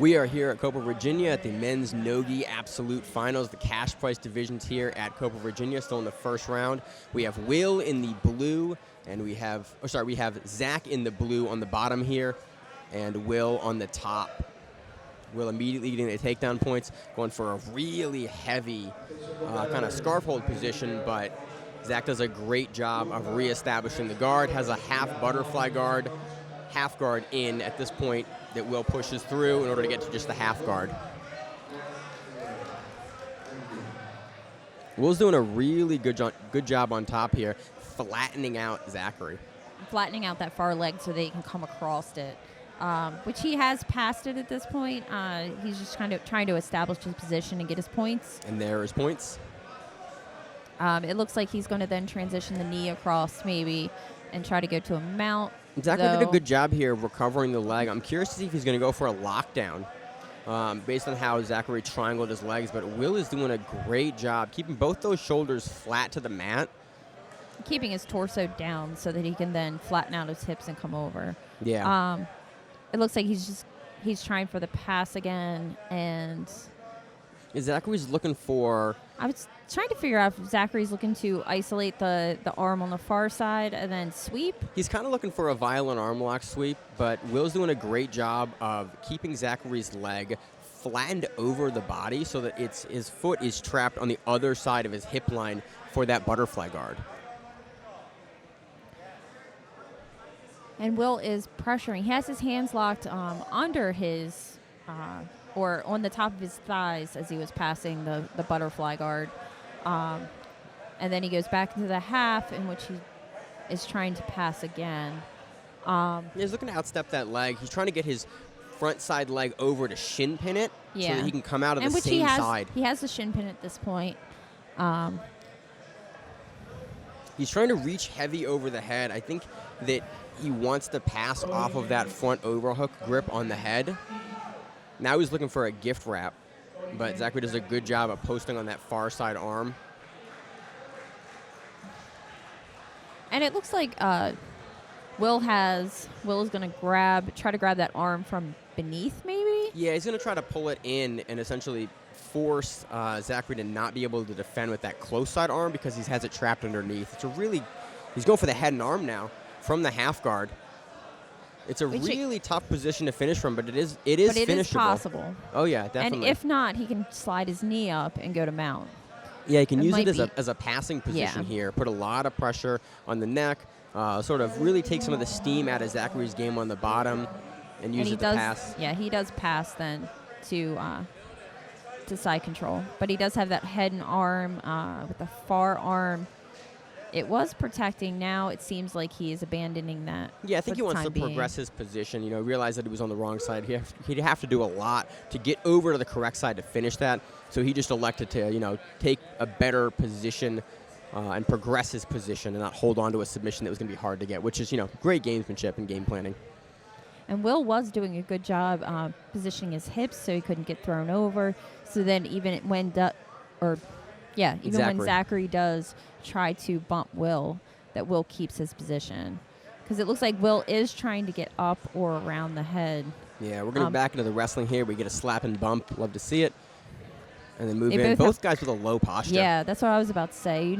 We are here at Copa, Virginia at the men's Nogi Absolute Finals, the cash prize divisions here at Copa, Virginia, still in the first round. We have Will in the blue, and we have Zach in the blue on the bottom here, and Will on the top. Will immediately getting the takedown points, going for a really heavy kind of scarf hold position, but Zach does a great job of reestablishing the guard, has a half butterfly guard, half guard in at this point that Will pushes through in order to get to just the half guard. Will's doing a really good job on top here, flattening out Zakkary. Flattening out that far leg so they can come across it, which he has passed it at this point. He's just kind of trying to establish his position and get his points. And there are his points. It looks like he's going to then transition the knee across maybe and try to go to a mount. Zakkary did a good job here recovering the leg. I'm curious to see if he's going to go for a lockdown based on how Zakkary triangled his legs, but Will is doing a great job keeping both those shoulders flat to the mat. Keeping his torso down so that he can then flatten out his hips and come over. Yeah. It looks like he's trying for the pass again, and Zackary's looking for... I was trying to figure out if Zackary's looking to isolate the arm on the far side and then sweep. He's kind of looking for a violent arm lock sweep, but Will's doing a great job of keeping Zackary's leg flattened over the body so that his foot is trapped on the other side of his hip line for that butterfly guard. And Will is pressuring. He has his hands locked under his... or on the top of his thighs as he was passing the butterfly guard. And then he goes back into the half in which he is trying to pass again. He's looking to outstep that leg. He's trying to get his front side leg over to shin pin it so that he can come out of the same side. He has the shin pin at this point. He's trying to reach heavy over the head. I think that he wants to pass off of that front overhook grip on the head. Now he's looking for a gift wrap, but Zakkary does a good job of posting on that far side arm. And it looks like Will is going to try to grab that arm from beneath, maybe? Yeah, he's going to try to pull it in and essentially force Zakkary to not be able to defend with that close side arm because he has it trapped underneath. He's going for the head and arm now from the half guard. It's a really tough position to finish from, but it is finishable. It is possible. Oh, yeah, definitely. And if not, he can slide his knee up and go to mount. Yeah, he can use it as a passing position here, put a lot of pressure on the neck, sort of really take some of the steam out of Zackary's game on the bottom and use it to pass. Yeah, he does pass then to side control. But he does have that head and arm with the far arm. It was protecting. Now it seems like he is abandoning that. Yeah, I think he wants to progress his position. Realize that he was on the wrong side. He'd have to do a lot to get over to the correct side to finish that. So he just elected to, take a better position and progress his position and not hold on to a submission that was going to be hard to get, which is, great gamesmanship and game planning. And Will was doing a good job positioning his hips so he couldn't get thrown over. So then even when Zakkary does try to bump Will, that Will keeps his position. Because it looks like Will is trying to get up or around the head. Yeah, we're going back into the wrestling here. We get a slap and bump. Love to see it. And then move in. Both guys with a low posture. Yeah, that's what I was about to say.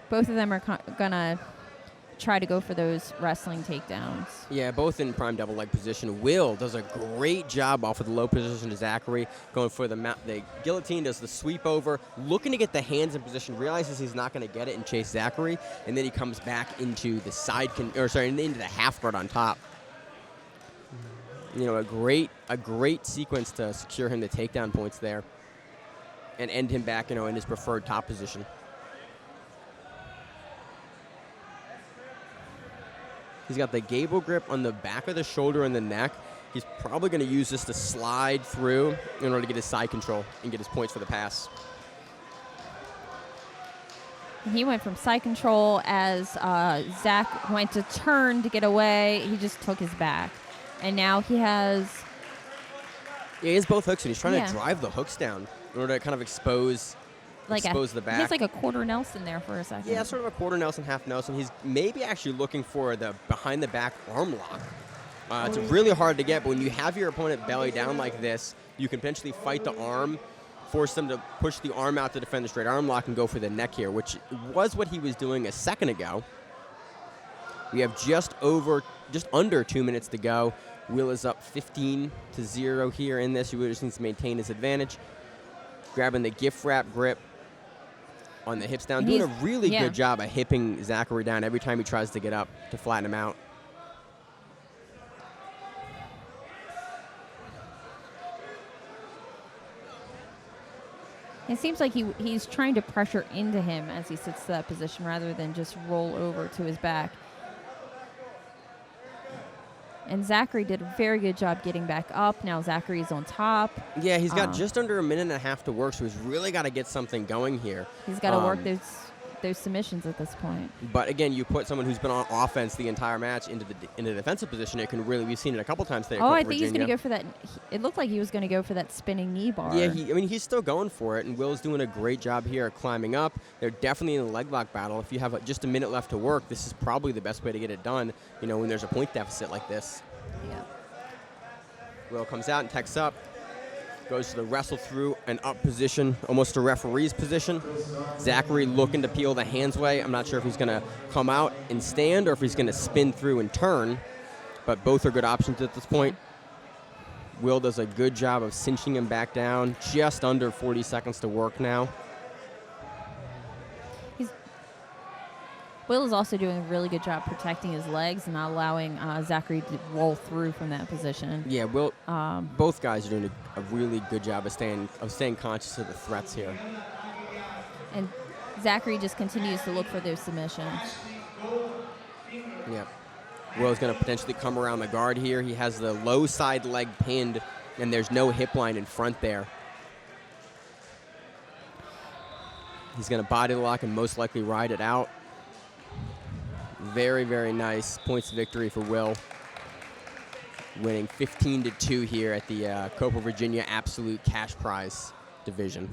Both of them are going to try to go for those wrestling takedowns. Yeah, both in prime double leg position. Will does a great job off of the low position to Zakkary, going for the guillotine, does the sweep over, looking to get the hands in position, realizes he's not going to get it and chase Zakkary, and then he comes back into the into the half guard on top. A great sequence to secure him the takedown points there and end him back, in his preferred top position. He's got the gable grip on the back of the shoulder and the neck. He's probably going to use this to slide through in order to get his side control and get his points for the pass. And he went from side control as Zach went to turn to get away. He just took his back. And now he has... Yeah, he has both hooks, and he's trying to drive the hooks down in order to kind of expose the back. He has like a quarter Nelson there for a second. Yeah, sort of a quarter Nelson, half Nelson. He's maybe actually looking for the behind the back arm lock It's really hard to get, but when you have your opponent belly down like this, you can potentially fight the arm, force them to push the arm out to defend the straight arm lock and go for the neck here, which was what he was doing a second ago. We have just under 2 minutes to go. Will is up 15-0 here in this. He just needs to maintain his advantage. Grabbing the gift wrap grip on the hips down. Doing a really good job of hipping Zakkary down every time he tries to get up to flatten him out. It seems like he's trying to pressure into him as he sits to that position rather than just roll over to his back. And Zakkary did a very good job getting back up. Now Zackary's on top. Yeah, he's got just under a minute and a half to work, so he's really got to get something going here. He's got to work those submissions at this point. But again, you put someone who's been on offense the entire match into the defensive position, it can really, we've seen it a couple times today. I think he's going to go for that. It looked like he was going to go for that spinning knee bar. Yeah, he's still going for it, and Will's doing a great job here climbing up. They're definitely in a leg lock battle. If you have just a minute left to work, this is probably the best way to get it done, when there's a point deficit like this. Yeah. Will comes out and techs up. Goes to the wrestle through and up position, almost a referee's position. Zakkary looking to peel the hands away. I'm not sure if he's going to come out and stand or if he's going to spin through and turn, but both are good options at this point. Will does a good job of cinching him back down. Just under 40 seconds to work now. Will is also doing a really good job protecting his legs and not allowing Zakkary to roll through from that position. Yeah, Will. Both guys are doing a really good job of staying conscious of the threats here. And Zakkary just continues to look for those submissions. Yeah. Will's going to potentially come around the guard here. He has the low side leg pinned, and there's no hip line in front there. He's going to body lock and most likely ride it out. Very, very nice points victory for Will. Winning 15-2 here at the Copa Virginia Absolute Cash Prize Division.